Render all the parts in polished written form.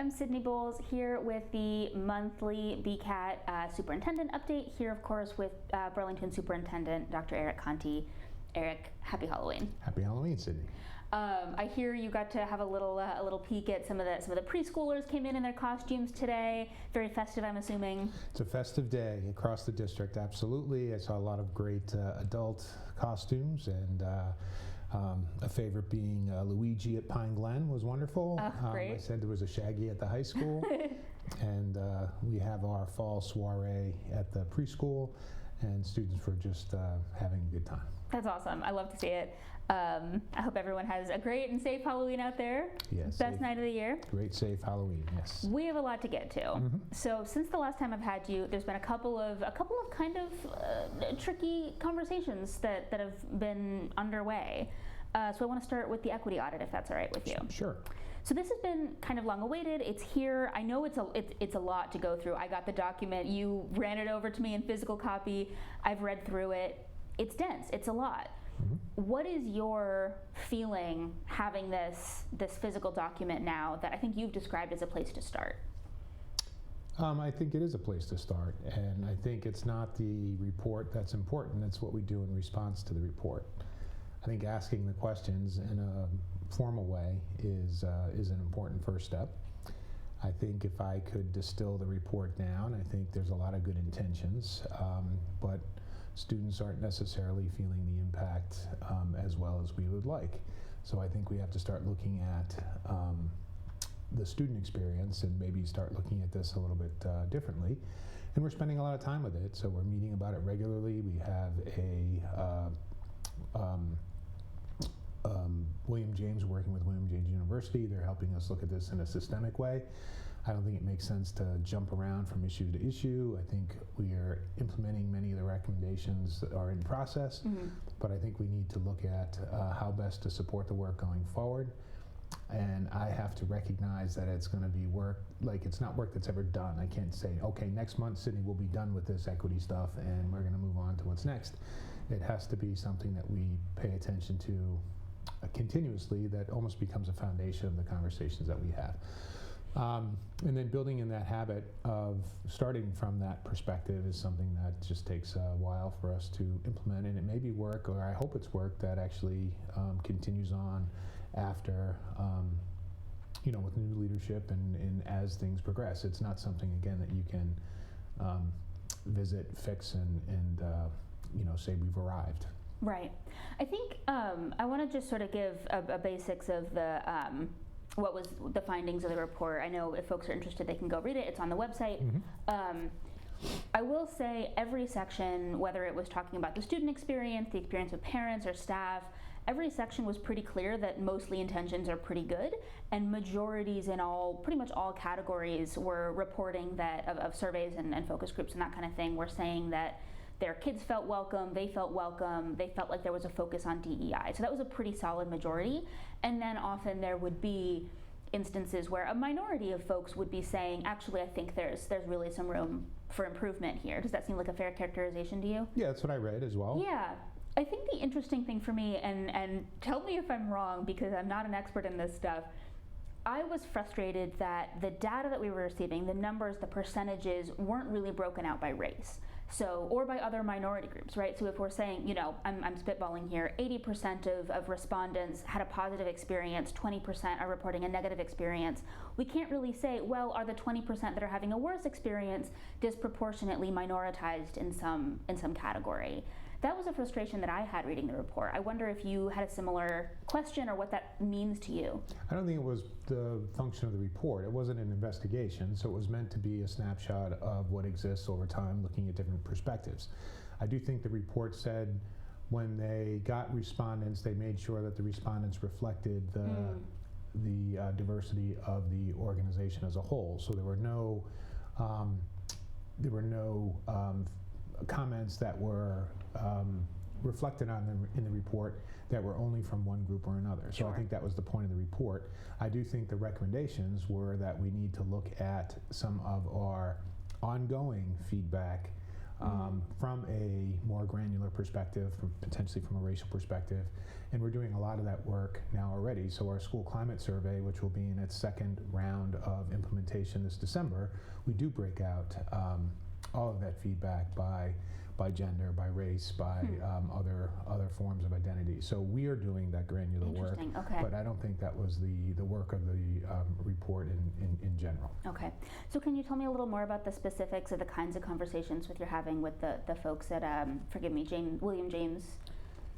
I'm Sydney Bowles here with the monthly BCAT Superintendent Update, here of course with Burlington Superintendent Dr. Conti. Eric, happy Halloween. Happy Halloween, Sydney. I hear you got to have a little peek at some of the preschoolers came in their costumes today. Very festive, I'm assuming. It's a festive day across the district, absolutely. I saw a lot of great adult costumes, and a favorite being Luigi at Pine Glen was wonderful. Great. I said there was a Shaggy at the high school, and we have our fall soiree at the preschool, and students were just having a good time. That's awesome. I love to see it. I hope everyone has a great and safe Halloween out there. Yes. Best night of the year. Great, safe Halloween, yes. We have a lot to get to. So since the last time I've had you, there's been a couple of kind of tricky conversations that have been underway. So I want to start with the equity audit, if that's all right with you. Sure. So this has been kind of long awaited. It's here. I know it's a lot to go through. I got the document. You ran it over to me in physical copy. I've read through it. It's dense. It's a lot. What is your feeling having this physical document now that I think you've described as a place to start? I think it is a place to start, and I think it's not the report that's important. It's what we do in response to the report. I think asking the questions in a formal way is an important first step. I think if I could distill the report down, I think there's a lot of good intentions, but students aren't necessarily feeling the impact as well as we would like. So I think we have to start looking at the student experience and maybe start looking at this a little bit differently. And we're spending a lot of time with it, so we're meeting about it regularly. We have a William James, working with William James University. They're helping us look at this in a systemic way. I don't think it makes sense to jump around from issue to issue. I think we are implementing many of the recommendations that are in process, but I think we need to look at how best to support the work going forward. And I have to recognize that it's going to be work, like it's not work that's ever done. I can't say, okay, next month, Sydney, we'll be done with this equity stuff and we're going to move on to what's next. It has to be something that we pay attention to continuously, that almost becomes a foundation of the conversations that we have. And then building in that habit of starting from that perspective is something that just takes a while for us to implement, and it may be work, or I hope it's work that actually continues on after, with new leadership and as things progress. It's not something, again, that you can visit, fix, and say we've arrived. Right. I think I want to just sort of give a basics of the what was the findings of the report. I know if folks are interested, they can go read it. It's on the website. I will say every section, whether it was talking about the student experience, the experience of parents or staff, every section was pretty clear that mostly intentions are pretty good, and majorities in pretty much all categories were reporting that of surveys and focus groups and that kind of thing were saying that their kids felt welcome, they felt like there was a focus on DEI. So that was a pretty solid majority. And then often there would be instances where a minority of folks would be saying, actually, I think there's really some room for improvement here. Does that seem like a fair characterization to you? Yeah, that's what I read as well. Yeah. I think the interesting thing for me, and tell me if I'm wrong because I'm not an expert in this stuff, I was frustrated that the data that we were receiving, the numbers, the percentages, weren't really broken out by race. So, or by other minority groups, right? So if we're saying, I'm spitballing here, 80% of respondents had a positive experience, 20% are reporting a negative experience. We can't really say, well, are the 20% that are having a worse experience disproportionately minoritized in some category? That was a frustration that I had reading the report. I wonder if you had a similar question or what that means to you. I don't think it was the function of the report. It wasn't an investigation, so it was meant to be a snapshot of what exists over time, looking at different perspectives. I do think the report said when they got respondents, they made sure that the respondents reflected the diversity of the organization as a whole. So there were no comments that were reflected on in the report that were only from one group or another. So I think that was the point of the report. I do think the recommendations were that we need to look at some of our ongoing feedback from a more granular perspective, potentially from a racial perspective. And we're doing a lot of that work now already. So our school climate survey, which will be in its second round of implementation this December, we do break out all of that feedback by gender, by race, by other forms of identity. So we are doing that granular work, Okay. but I don't think that was the work of the report in general. Okay. So can you tell me a little more about the specifics of the kinds of conversations you're having with the folks at, William James?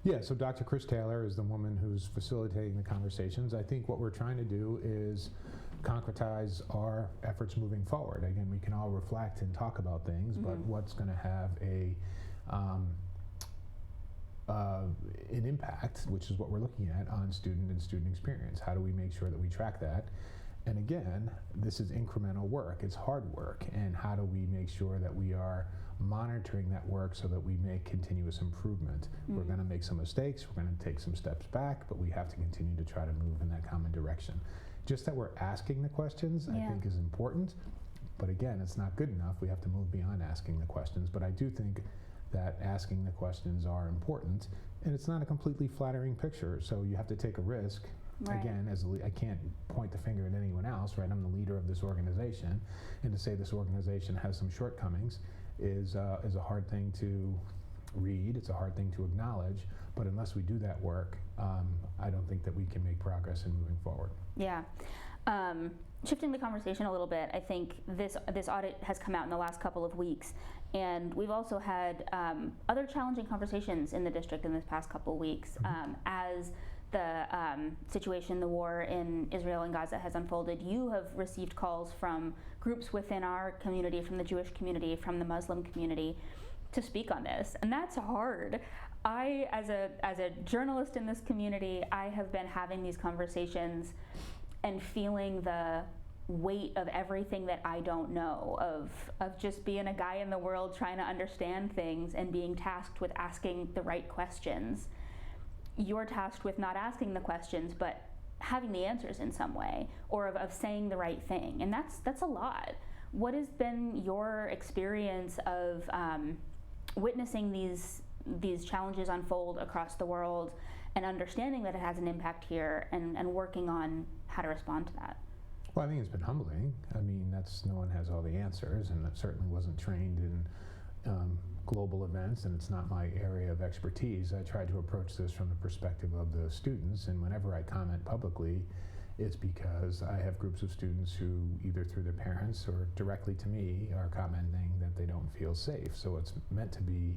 Yeah, so Dr. Chris Taylor is the woman who's facilitating the conversations. I think what we're trying to do is concretize our efforts moving forward. Again, we can all reflect and talk about things, but what's going to have an impact, which is what we're looking at, on student and student experience. How do we make sure that we track that? And again, this is incremental work. It's hard work. And how do we make sure that we are monitoring that work so that we make continuous improvement? We're going to make some mistakes. We're going to take some steps back, but we have to continue to try to move in that common direction. Just that we're asking the questions, I think, is important. But again, it's not good enough. We have to move beyond asking the questions. But I do think that asking the questions are important, and it's not a completely flattering picture. So you have to take a risk. Right. Again, I can't point the finger at anyone else, right? I'm the leader of this organization, and to say this organization has some shortcomings is a hard thing to read. It's a hard thing to acknowledge. But unless we do that work, I don't think that we can make progress in moving forward. Yeah. Shifting the conversation a little bit, I think this audit has come out in the last couple of weeks, and we've also had other challenging conversations in the district in this past couple of weeks as the situation, the war in Israel and Gaza has unfolded. You have received calls from groups within our community, from the Jewish community, from the Muslim community, to speak on this, and that's hard. I, as a journalist in this community, I have been having these conversations and feeling the weight of everything that I don't know, of just being a guy in the world trying to understand things and being tasked with asking the right questions. You're tasked with not asking the questions, but having the answers in some way, or of saying the right thing, and that's a lot. What has been your experience of witnessing these challenges unfold across the world and understanding that it has an impact here and working on how to respond to that? Well, I think it's been humbling. I mean, no one has all the answers, and I certainly wasn't trained in global events, and it's not my area of expertise. I tried to approach this from the perspective of the students, and whenever I comment publicly, it's because I have groups of students who, either through their parents or directly to me, are commenting that they don't feel safe. So it's meant to be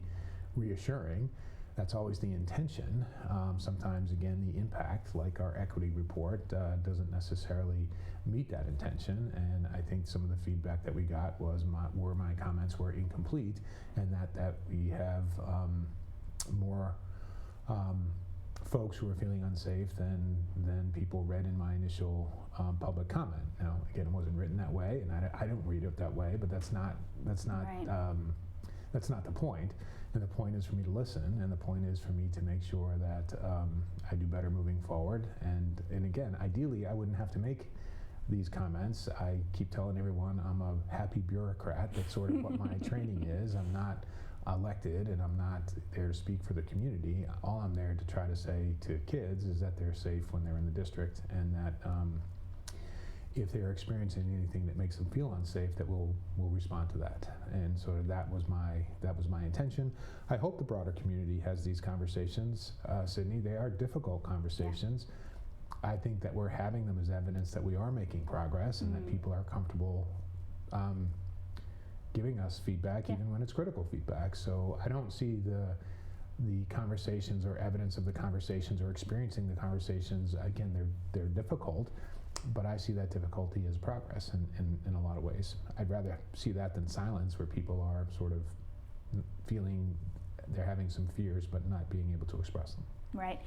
reassuring. That's always the intention. Sometimes, again, the impact, like our equity report, doesn't necessarily meet that intention. And I think some of the feedback that we got was my comments were incomplete, and that we have more folks who are feeling unsafe than people read in my initial public comment. Now, again, it wasn't written that way, and I don't read it that way. But that's not Right. That's not the point. And the point is for me to listen, and the point is for me to make sure that I do better moving forward. And again, ideally, I wouldn't have to make these comments. I keep telling everyone I'm a happy bureaucrat. That's sort of what my training is. I'm not elected, and I'm not there to speak for the community. All I'm there to try to say to kids is that they're safe when they're in the district, and that if they're experiencing anything that makes them feel unsafe, that we'll respond to that. And so that was my intention. I hope the broader community has these conversations, Sydney. They are difficult conversations. Yeah. I think that we're having them as evidence that we are making progress, and that people are comfortable giving us feedback, even when it's critical feedback. So I don't see the conversations or evidence of the conversations or experiencing the conversations. Again, they're difficult. But I see that difficulty as progress in a lot of ways. I'd rather see that than silence, where people are sort of feeling they're having some fears but not being able to express them. Right.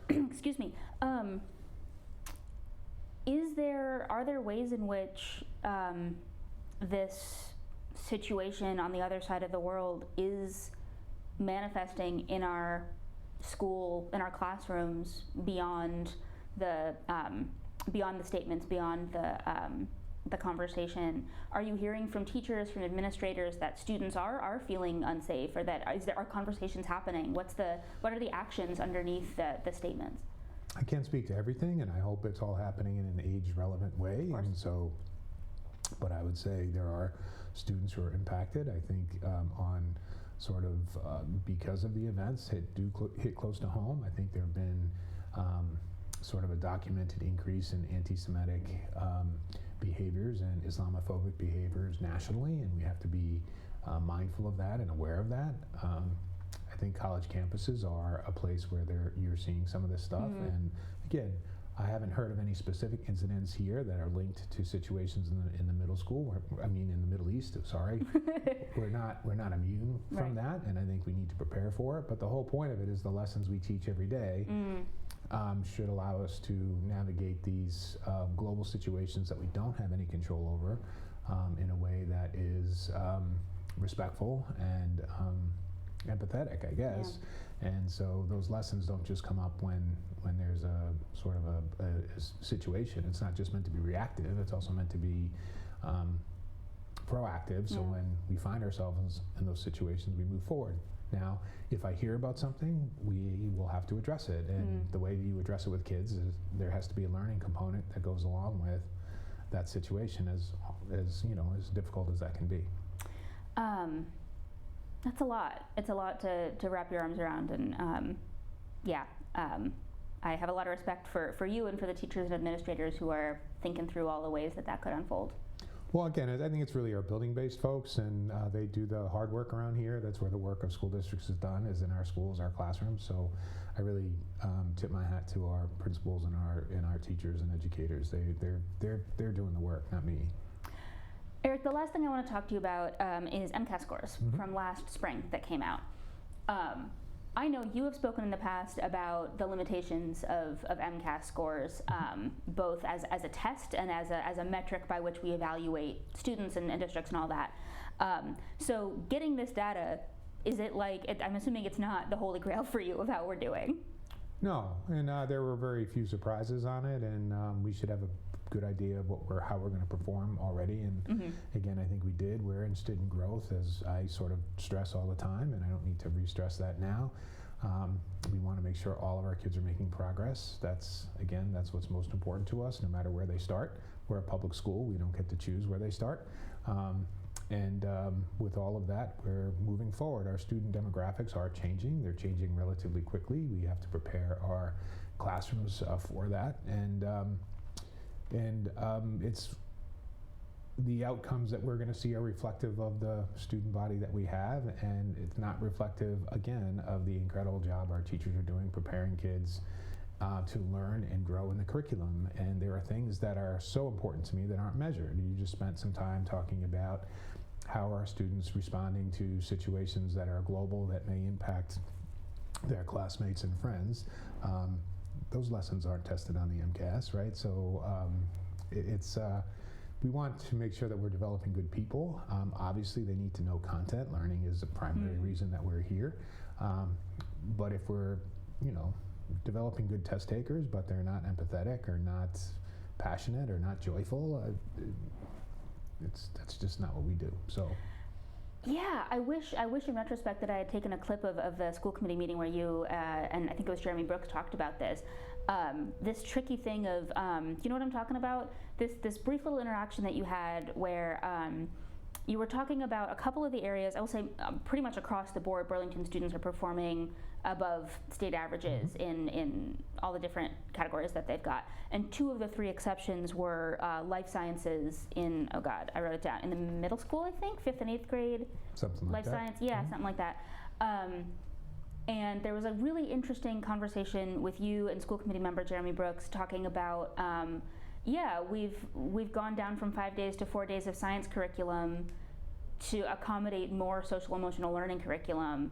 Excuse me. Are there ways in which this situation on the other side of the world is manifesting in our school, in our classrooms, beyond the statements, beyond the conversation. Are you hearing from teachers, from administrators, that students are feeling unsafe, or that are conversations happening? What are the actions underneath the statements? I can't speak to everything, and I hope it's all happening in an age-relevant way. And so, but I would say there are students who are impacted. I think on sort of because of the events hit close to home. I think there have been sort of a documented increase in anti-Semitic behaviors and Islamophobic behaviors nationally, and we have to be mindful of that and aware of that. I think college campuses are a place where you're seeing some of this stuff. And again, I haven't heard of any specific incidents here that are linked to situations in the middle school. In the Middle East. Sorry, we're not immune from that, and I think we need to prepare for it. But the whole point of it is the lessons we teach every day should allow us to navigate these global situations that we don't have any control over in a way that is respectful and empathetic, I guess. Yeah. And so those lessons don't just come up when there's a sort of a situation. It's not just meant to be reactive, it's also meant to be proactive. So when we find ourselves in those situations, we move forward. Now, if I hear about something, we will have to address it. And the way you address it with kids is there has to be a learning component that goes along with that situation, as difficult as that can be. That's a lot. It's a lot to wrap your arms around, and I have a lot of respect for you and for the teachers and administrators who are thinking through all the ways that could unfold. Well, again, I think it's really our building-based folks, and they do the hard work around here. That's where the work of school districts is done, is in our schools, our classrooms. So I really tip my hat to our principals and our teachers and educators. They're doing the work, not me. Eric, the last thing I want to talk to you about is MCAS scores from last spring that came out. I know you have spoken in the past about the limitations of MCAS scores, both as a test and as a metric by which we evaluate students and districts and all that. So getting this data, is it I'm assuming it's not the holy grail for you of how we're doing? No, and there were very few surprises on it, and we should have a good idea of how we're going to perform already. And again, I think we did. We're interested in growth, as I sort of stress all the time, and I don't need to re-stress that now. We want to make sure all of our kids are making progress. That's what's most important to us, no matter where they start. We're a public school. We don't get to choose where they start. And with all of that, we're moving forward. Our student demographics are changing. They're changing relatively quickly. We have to prepare our classrooms for that. And it's the outcomes that we're going to see are reflective of the student body that we have, and it's not reflective, again, of the incredible job our teachers are doing preparing kids to learn and grow in the curriculum. And there are things that are so important to me that aren't measured. You just spent some time talking about how are students responding to situations that are global that may impact their classmates and friends. Those lessons aren't tested on the MCAS, right? So we want to make sure that we're developing good people. Obviously, they need to know content. Learning is a primary reason that we're here. But if we're, developing good test takers, but they're not empathetic or not passionate or not joyful, that's just not what we do. So. Yeah, I wish in retrospect that I had taken a clip of the school committee meeting where you and I think it was Jeremy Brooks talked about this. This tricky thing of, do you know what I'm talking about? This brief little interaction that you had where you were talking about a couple of the areas. I will say pretty much across the board, Burlington students are performing above state averages in all the different categories that they've got. And 2 of the 3 exceptions were life sciences in, oh God, I wrote it down, in the middle school, I think, 5th and 8th grade. Something like life science, yeah, something like that. And there was a really interesting conversation with you and school committee member Jeremy Brooks talking about, we've gone down from 5 days to 4 days of science curriculum to accommodate more social emotional learning curriculum.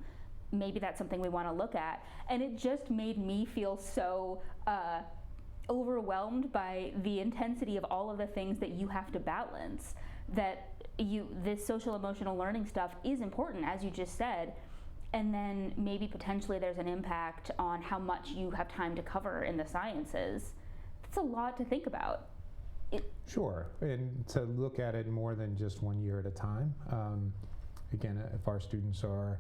Maybe that's something we want to look at. And it just made me feel so overwhelmed by the intensity of all of the things that you have to balance. That this social emotional learning stuff is important, as you just said, and then maybe potentially there's an impact on how much you have time to cover in the sciences. That's a lot to think about. Sure, and to look at it more than just 1 year at a time. Again, if our students are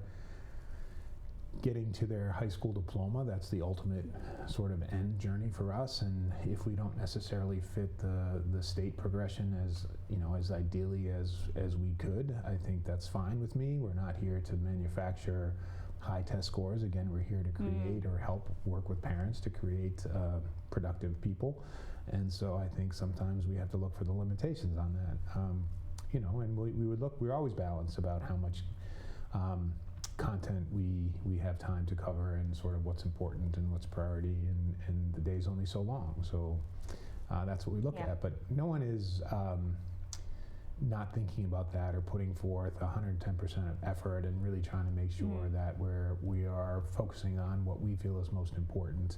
getting to their high school diploma, that's the ultimate sort of end journey for us. And if we don't necessarily fit the state progression as as ideally as we could, I think that's fine with me. We're not here to manufacture high test scores. Again, we're here to create or help work with parents to create productive people. And so I think sometimes we have to look for the limitations on that. And we're always balanced about how much content we have time to cover and sort of what's important and what's priority, and the day's only so long. So that's what we look at. But no one is not thinking about that or putting forth 110% of effort and really trying to make sure that we are focusing on what we feel is most important.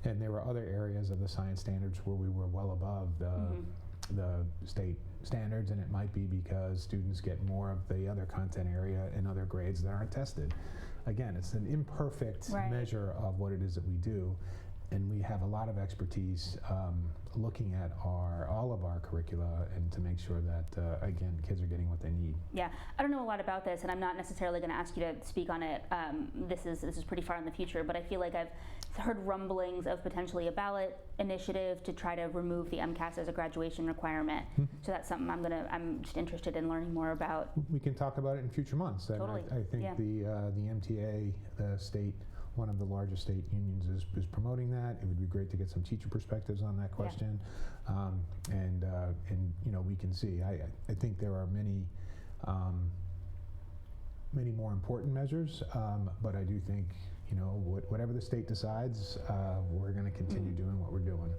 And there were other areas of the science standards where we were well above the state standards, and it might be because students get more of the other content area in other grades that aren't tested. Again, it's an imperfect measure of what it is that we do, and we have a lot of expertise looking at all of our curricula and to make sure that, again, kids are getting what they need. Yeah, I don't know a lot about this, and I'm not necessarily going to ask you to speak on it. This is pretty far in the future, but I feel like I've heard rumblings of potentially a ballot initiative to try to remove the MCAS as a graduation requirement. So that's something I'm just interested in learning more about. We can talk about it in future months. Totally. And I think the MTA, the state, one of the largest state unions, is promoting that. It would be great to get some teacher perspectives on that question. And we can see. I think there are many more important measures, but I do think whatever the state decides, we're going to continue doing what we're doing.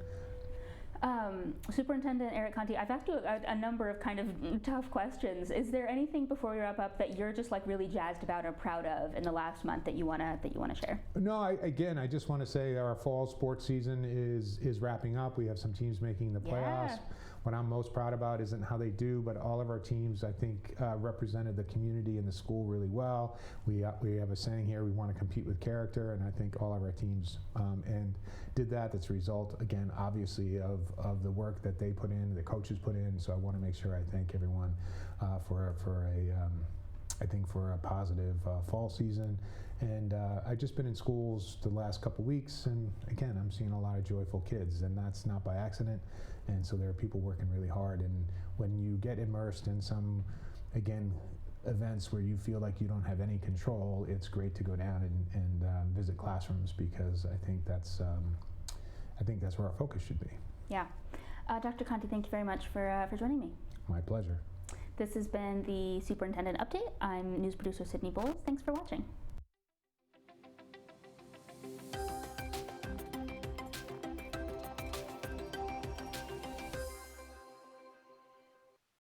Superintendent Eric Conti, I've asked you a number of kind of tough questions. Is there anything before we wrap up that you're just like really jazzed about or proud of in the last month that you wanna share? No, I just want to say our fall sports season is wrapping up. We have some teams making the playoffs. Yeah. What I'm most proud about isn't how they do, but all of our teams, I think, represented the community and the school really well. We have a saying here: we want to compete with character, and I think all of our teams and did that. That's a result, again, obviously, of the work that they put in, the coaches put in. So I want to make sure I thank everyone for a positive fall season. And I've just been in schools the last couple weeks, and again, I'm seeing a lot of joyful kids, and that's not by accident. And so there are people working really hard, and when you get immersed in some, again, events where you feel like you don't have any control, it's great to go down and visit classrooms, because I think that's where our focus should be. Yeah. Dr. Conti, thank you very much for joining me. My pleasure. This has been the Superintendent Update. I'm news producer Sydney Bowles. Thanks for watching.